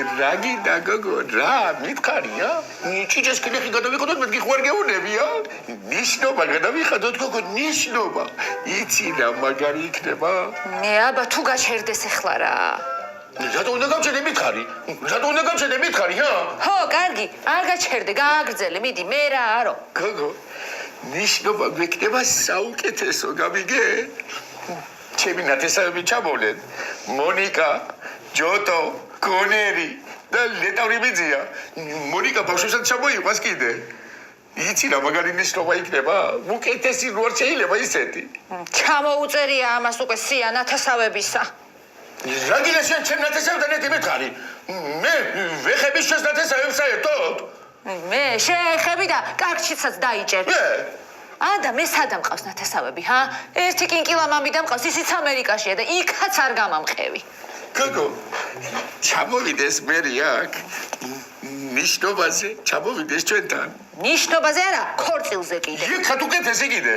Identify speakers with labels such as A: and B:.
A: რაგინა გოგო რა მითხარია? ჭიჭეს კიდე გადავიყოდოთ მეთქი ხوار გეუნებია? ნიშნობა გადავიხადოთ გოგო ნიშნობა. იცი რა მაგარი იქნება?
B: მე აბა თუ გაჩერდეს ახლა რა.
A: რატო უნდა გავჩერდე მითხარი? რატო უნდა გავჩერდე მითხარი, ჰა?
B: ხო, კარგი, არ გაჩერდე, გააგრძელე, მიდი, მე რა არო.
A: გოგო, ნიშნობა გვექნება საუკეთესო, გამიგე? ჩემი ნათესავები ჩამოვლენ. მონიკა, ჯოტო, კონერი და ლეტავრი მიძია. მონიკა ბავშვებსაც ჩამოიყვანს კიდე. იცი რა მაგარი ნიშნობა იქნება? უკეთესი რო არ შეიძლება ისეთი.
B: ჩამოუწერია ამას უკვე სია ნათესავებისა.
A: რაგინა შენ ჩემ ნათესავებთან ერთი მითხარი? მე ვეხები შენს ნათესავებს საერთოდ?
B: მე შეეხები და კარგშიცაც დაიჭერ. და მე სადამ ყავს ნათესავები, ჰა? ერთი კინკილა მამიდამ ყავს, ისიც ამერიკაშია და იქაც არ გამამყევი.
A: გოგო, ჩამოვიდეს მერი აქ. ნიშნობაზე ჩამოვიდეს ჩვენთან.
B: ნიშნობაზე არა, ქორწილზე კიდე.
A: იქ ხათ უკეთესი კიდე.